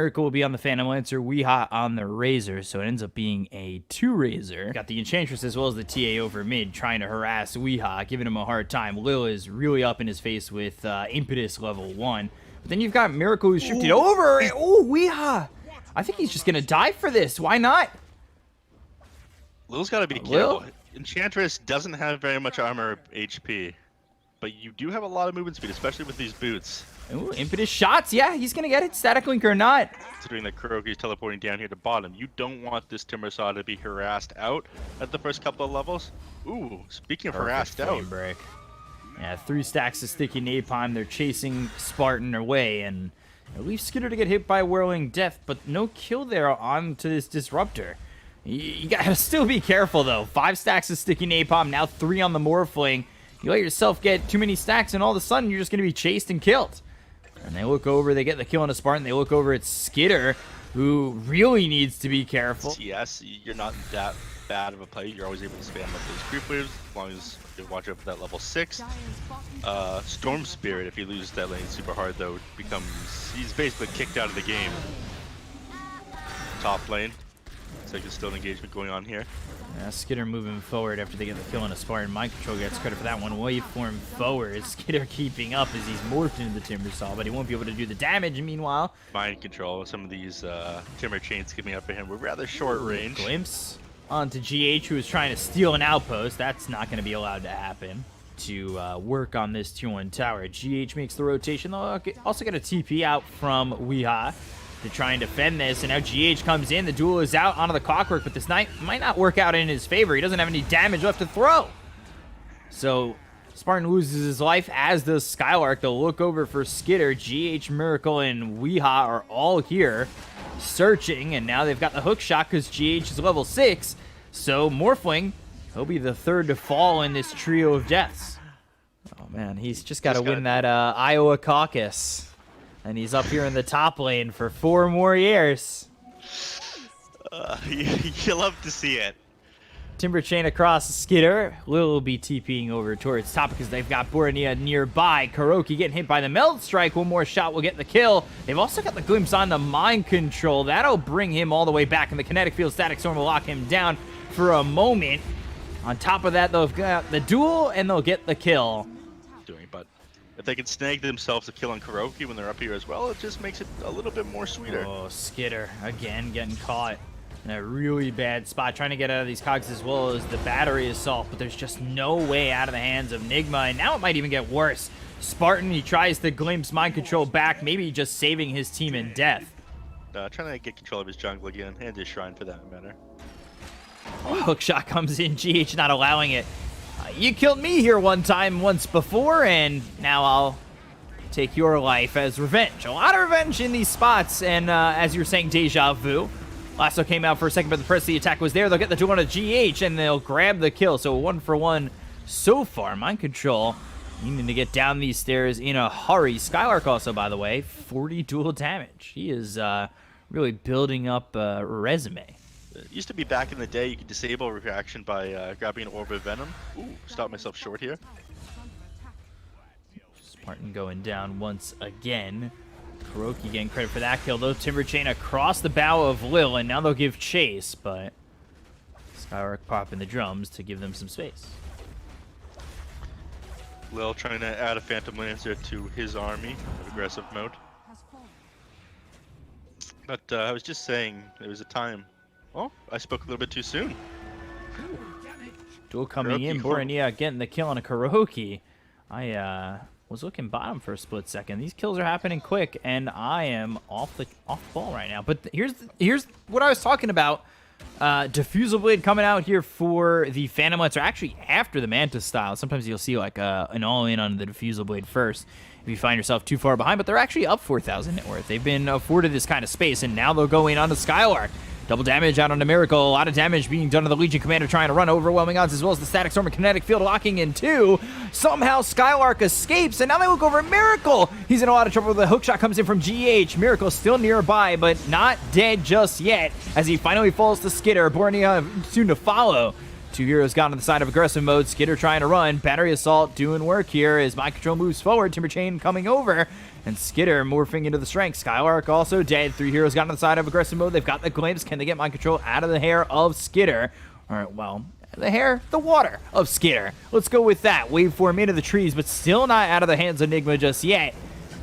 Miracle will be on the Phantom Lancer, Weeha on the Razor, so it ends up being a 2 Razor. Got the Enchantress as well as the TA over mid trying to harass Weeha, giving him a hard time. Lil is really up in his face with Impetus level 1. But then you've got Miracle who's shifted over. Oh, Weeha! I think he's just going to die for this. Why not? Lil's got to be careful. Enchantress doesn't have very much armor HP, but you do have a lot of movement speed, especially with these boots. Ooh, Impetus shots. Yeah, he's going to get it, Static Link or not. Considering that Kuroki's teleporting down here to bottom, you don't want this Timbersaw to be harassed out at the first couple of levels. Ooh, speaking of harassed out. Break. Yeah, 3 stacks of sticky napalm. They're chasing Spartan away, and it leaves Skitter to get hit by Whirling Death, but no kill there onto this Disruptor. You gotta still be careful, though. 5 stacks of sticky napalm, now 3 on the Morphling. You let yourself get too many stacks, and all of a sudden, you're just gonna be chased and killed. And they look over, they get the kill on a Spartan. They look over at Skitter, who really needs to be careful. Yes, you're not that bad of a player. You're always able to spam up those creep waves as long as you watch out for that level 6. Storm Spirit, if you lose that lane super hard, though, he's basically kicked out of the game. Top lane. Looks like there's still an engagement going on here. Yeah, Skitter moving forward after they get the kill on a Spartan. Mind Control gets credit for that one. Waveform forward. Skitter keeping up as he's morphed into the Timbersaw, but he won't be able to do the damage. Meanwhile, Mind Control. Some of these Timber chains giving up for him were rather short range. Glimpse onto GH, who is trying to steal an outpost. That's not going to be allowed to happen. To work on this tier 1 tower. GH makes the rotation. They'll also get a TP out from Weeha to try and defend this, and now GH comes in. The duel is out onto the Clockwork, but this night might not work out in his favor. He doesn't have any damage left to throw. So Spartan loses his life, as does Skylark. They'll look over for Skitter. GH, Miracle, and Weeha are all here searching, and now they've got the hook shot because GH is level 6. So Morphling, he'll be the 3rd to fall in this trio of deaths. Oh man, he's just got to win that Iowa caucus. And he's up here in the top lane for 4 more years. You love to see it. Timber chain across Skitter. Lil will be TPing over towards top because they've got Borania nearby. Kuroki getting hit by the Meld Strike. One more shot will get the kill. They've also got the glimpse on the Mind Control. That'll bring him all the way back. And the Kinetic Field Static Storm will lock him down for a moment. On top of that, they've got the duel and they'll get the kill. But if they can snag themselves a kill on Kuroki when they're up here as well, it just makes it a little bit more sweeter. Oh, Skitter again getting caught in a really bad spot, trying to get out of these cogs as well as the battery assault, but there's just no way out of the hands of NIGMA, and now it might even get worse. Spartan, he tries to glimpse Mind Control back, maybe just saving his team in death. Trying to get control of his jungle again, and his shrine for that matter. Oh, hookshot comes in, GH not allowing it. You killed me here once before, and now I'll take your life as revenge. A lot of revenge in these spots, and as you were saying, deja vu. Lasso came out for a second, but the press the attack was there. They'll get the duel on a GH, and they'll grab the kill. So 1 for 1 so far. Mind Control needing to get down these stairs in a hurry. Skylark also, by the way, 40 dual damage. He is really building up a resume. It used to be back in the day you could disable reaction by grabbing an Orb of Venom. Ooh, stop myself short here. Spartan going down once again. Kuroki getting credit for that kill, though. Timber chain across the bow of Lil, and now they'll give chase, but Skylark popping the drums to give them some space. Lil trying to add a Phantom Lancer to his army of aggressive mode. But I was just saying, there was a time. Oh, I spoke a little bit too soon. Duel coming in. Borania getting the kill on a Kuroki. I was looking bottom for a split second. These kills are happening quick, and I am off the ball right now. But here's what I was talking about. Diffusal Blade coming out here for the Phantom Lancer, actually after the Manta style. Sometimes you'll see like an all-in on the Diffusal Blade first if you find yourself too far behind, but they're actually up 4,000 net worth. They've been afforded this kind of space, and now they'll go in on the Skylark. Double damage out on the Miracle. A lot of damage being done to the Legion Commander trying to run overwhelming odds, as well as the Static Storm and Kinetic Field locking in too. Somehow Skylark escapes, and now they look over at Miracle. He's in a lot of trouble. The hookshot comes in from GH. Miracle still nearby, but not dead just yet, as he finally falls to Skitter. Bornia soon to follow Two heroes gone on the side of aggressive mode. Skitter trying to run. Battery Assault doing work here as Mind Control moves forward. Timber Chain coming over. And Skitter morphing into the strength. Skylark also dead. Three heroes gone on the side of aggressive mode. They've got the glimpse. Can they get Mind Control out of the hair of Skitter? All right, well, the water of Skitter. Let's go with that. Waveform into the trees, but still not out of the hands of NIGMA just yet.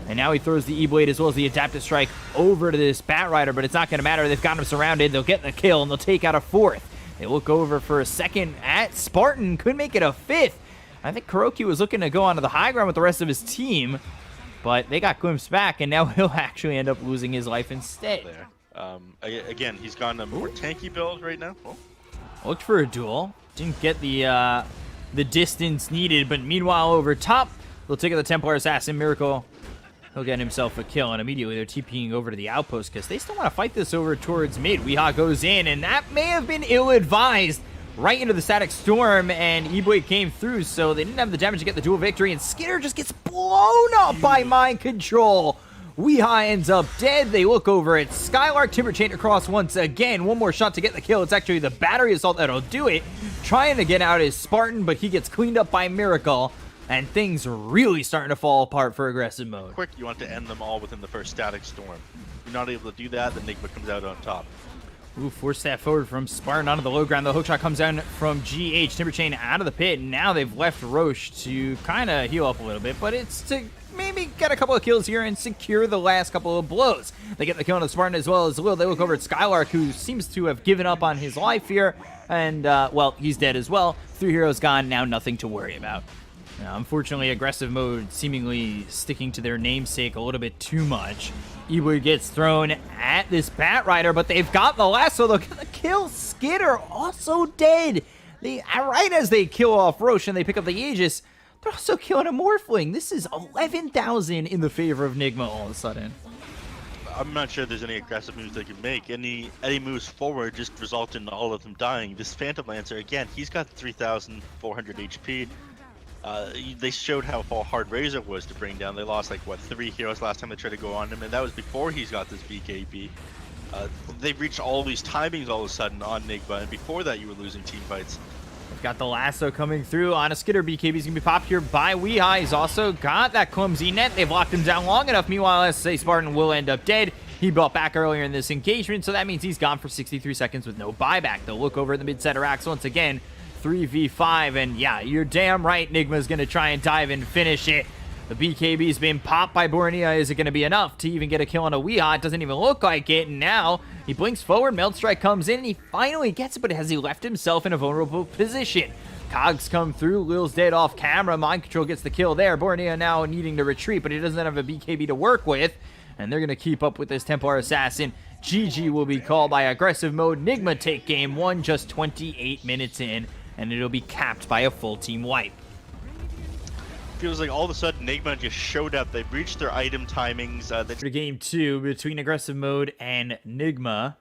And now he throws the E-Blade as well as the Adaptive Strike over to this Batrider, but it's not going to matter. They've got him surrounded. They'll get the kill, and they'll take out a fourth. They look over for a second at Spartan. Could make it a fifth. I think Kuroki was looking to go onto the high ground with the rest of his team, but they got glimpsed back, and now he'll actually end up losing his life instead. There. Again, he's gone a more tanky build right now. Oh. Looked for a duel. Didn't get the distance needed, but meanwhile over top, they'll take out the Templar Assassin. Miracle. He'll get himself a kill, and immediately they're TPing over to the outpost because they still want to fight this over towards mid. Weehaw goes in, and that may have been ill-advised right into the Static Storm, and E-Blade came through, so they didn't have the damage to get the dual victory, and Skitter just gets blown up by Mind Control. Weehaw ends up dead. They look over at Skylark. Timber Chain across once again. One more shot to get the kill. It's actually the Battery Assault that'll do it. Trying to get out is Spartan, but he gets cleaned up by Miracle. And things are really starting to fall apart for aggressive mode. Quick, you want to end them all within the first Static Storm. If you're not able to do that, then NIGMA comes out on top. Ooh, force step forward from Spartan onto the low ground. The hook shot comes down from GH. Timber Chain out of the pit. And now they've left Roche to kind of heal up a little bit, but it's to maybe get a couple of kills here and secure the last couple of blows. They get the kill on the Spartan as well as Lil. They look over at Skylark, who seems to have given up on his life here. And, well, he's dead as well. Three heroes gone, now nothing to worry about. Unfortunately, aggressive mode seemingly sticking to their namesake a little bit too much. E-Blade gets thrown at this Batrider, but they've got the lasso. They're gonna kill Skitter, also dead. Right as they kill off Roche and they pick up the Aegis, they're also killing a Morphling. This is 11,000 in the favor of NIGMA all of a sudden. I'm not sure there's any aggressive moves they can make. Any moves forward just result in all of them dying. This Phantom Lancer, again, he's got 3,400 HP. They showed how hard Razor was to bring down. They lost like what 3 heroes last time they tried to go on him, and that was before he's got this BKB. They've reached all these timings all of a sudden on NIGMA, and before that you were losing team fights. They've got the lasso coming through on a Skitter. BKB's gonna be popped here by Weehaw. He's also got that clumsy net. They've locked him down long enough. Meanwhile, SSA Spartan will end up dead. He brought back earlier in this engagement, so that means he's gone for 63 seconds with no buyback. They'll look over at the mid-center axe once again. 3v5, and yeah, you're damn right NIGMA's gonna try and dive and finish it. The BKB's been popped by Bornea. Is it gonna be enough to even get a kill on a Weehaw? It doesn't even look like it, and now he blinks forward, Melt Strike comes in, and he finally gets it, but has he left himself in a vulnerable position? Cogs come through, Lil's dead off camera, Mind Control gets the kill there. Bornea now needing to retreat, but he doesn't have a BKB to work with, and they're gonna keep up with this Templar Assassin. GG will be called by aggressive mode. NIGMA take game 1, just 28 minutes in, and it'll be capped by a full team wipe. Feels like all of a sudden NIGMA just showed up. They've reached their item timings. Game 2 between aggressive mode and NIGMA.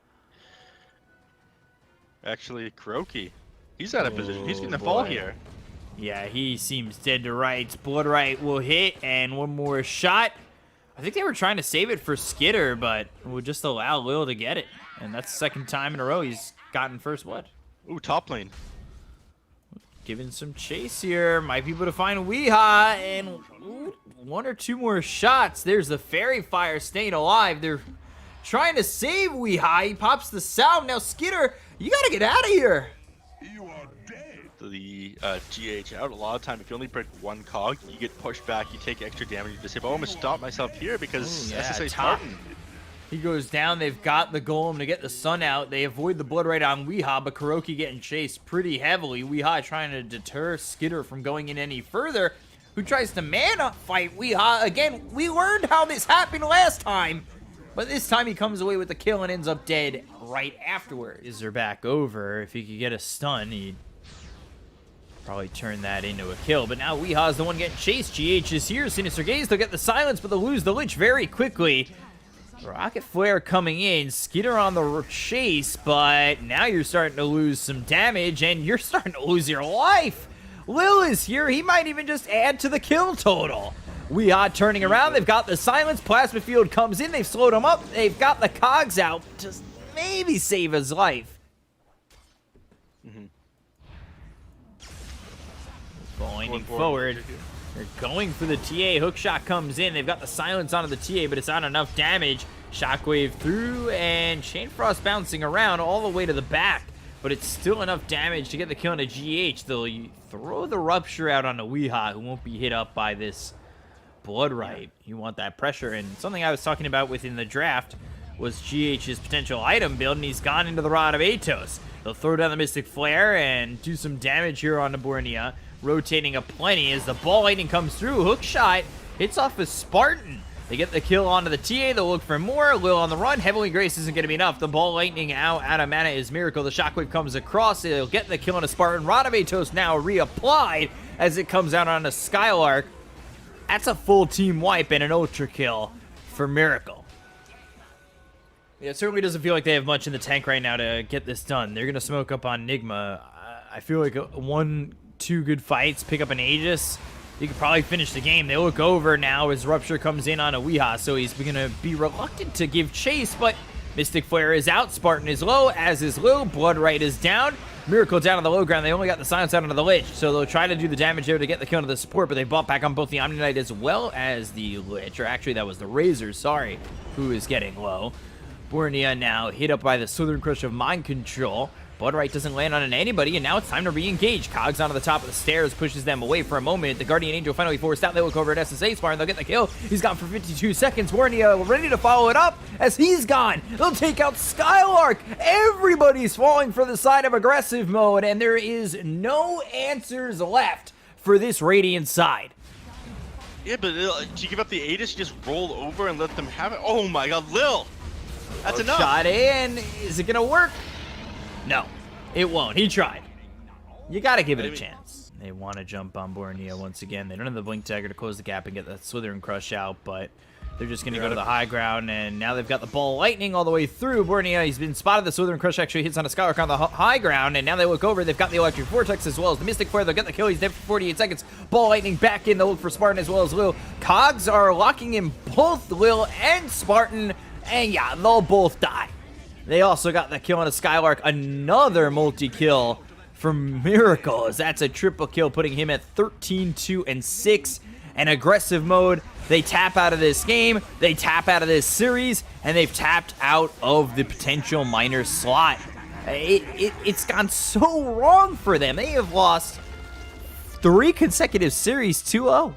Actually, Kuroki, he's out of position. He's gonna fall here. Yeah, he seems dead to rights. Blood Right will hit, and one more shot. I think they were trying to save it for Skitter, but would just allow Lil to get it. And that's the second time in a row he's gotten first blood. Ooh, top lane. Giving some chase here. Might be able to find Weehaw, and ooh, 1 or 2 more shots. There's the Fairy Fire staying alive. They're trying to save Weehaw. He pops the sound. Now, Skitter, you gotta get out of here. You are dead. The GH out a lot of time. If you only break 1 cog, you get pushed back. You take extra damage. You just say, "Oh, I'm gonna stop myself here because SSA Spartan." He goes down. They've got the golem to get the sun out. They avoid the blood right on Weehaw, but Kuroki getting chased pretty heavily. Weehaw trying to deter Skitter from going in any further, who tries to man-up fight Weehaw. Again, we learned how this happened last time, but this time he comes away with the kill and ends up dead right afterward. Is there back over? If he could get a stun, he'd probably turn that into a kill, but now Weehaw's the one getting chased. GH is here. Sinister Gaze, they'll get the silence, but they'll lose the Lich very quickly. Rocket Flare coming in, Skitter on the chase, but now you're starting to lose some damage, and you're starting to lose your life. Lil is here. He might even just add to the kill total. Weehaw turning around. They've got the silence. Plasma Field comes in. They've slowed him up. They've got the cogs out. Just maybe save his life. Ball lightning forward. They're going for the TA. Hook shot comes in. They've got the silence onto the TA, but it's not enough damage. Shockwave through, and Chain Frost bouncing around all the way to the back. But it's still enough damage to get the kill on a GH. They'll throw the Rupture out on a Weehaw, who won't be hit up by this Blood Right. You want that pressure. And something I was talking about within the draft was GH's potential item build, and he's gone into the Rod of Atos. They'll throw down the Mystic Flare and do some damage here on Bornea, rotating aplenty as the Ball Lightning comes through. Hook shot hits off a Spartan. They get the kill onto the TA. They'll look for more. Lil on the run. Heavenly Grace isn't going to be enough. The Ball Lightning out of mana is Miracle. The Shockwave comes across. They'll get the kill on a Spartan. Rod of Atos now reapplied as it comes out on a Skylark. That's a full team wipe and an ultra kill for Miracle. Yeah, it certainly doesn't feel like they have much in the tank right now to get this done. They're going to smoke up on NIGMA. I feel like 1-2 good fights, pick up an Aegis, you could probably finish the game. They look over now as Rupture comes in on a Weehaw, so he's going to be reluctant to give chase, but Mystic Flare is out, Spartan is low, as is Lil, Blood Right is down, Miracle down on the low ground. They only got the silence out onto the Lich, so they'll try to do the damage there to get the kill into the support, but they bought back on both the Omni Knight as well as the Lich, or actually that was the Razor, sorry, who is getting low. Bornea now hit up by the Southern Crush of Mind Control. Blood Right doesn't land on anybody, and now it's time to re-engage. Cogs onto the top of the stairs, pushes them away for a moment. The Guardian Angel finally forced out. They look over at SSA Spar, and they'll get the kill. He's gone for 52 seconds. Bornea ready to follow it up as he's gone. They'll take out Skylark. Everybody's falling for the side of aggressive mode, and there is no answers left for this Radiant side. Yeah, but did you give up the Aegis? Just roll over and let them have it? Oh my god, Lil! That's enough! Shot in. Is it going to work? No, it won't. He tried. You got to give it a chance. They want to jump on Bornea once again. They don't have the Blink Dagger to close the gap and get that Slither Crush out, but they're just going to go to the high ground, and now they've got the Ball Lightning all the way through. Bornea, he's been spotted. The Slither Crush actually hits on a Skylark on the high ground, and now they look over. They've got the Electric Vortex as well as the Mystic Flare. They'll get the kill. He's dead for 48 seconds. Ball Lightning back in. They'll look for Spartan as well as Lil. Cogs are locking in both Lil and Spartan, and yeah, they'll both die. They also got the kill on a Skylark, another multi-kill from Miracle, as that's a triple kill, putting him at 13, 2, and 6. And aggressive mode, they tap out of this game, they tap out of this series, and they've tapped out of the potential minor slot. It's gone so wrong for them. They have lost 3 consecutive series 2-0.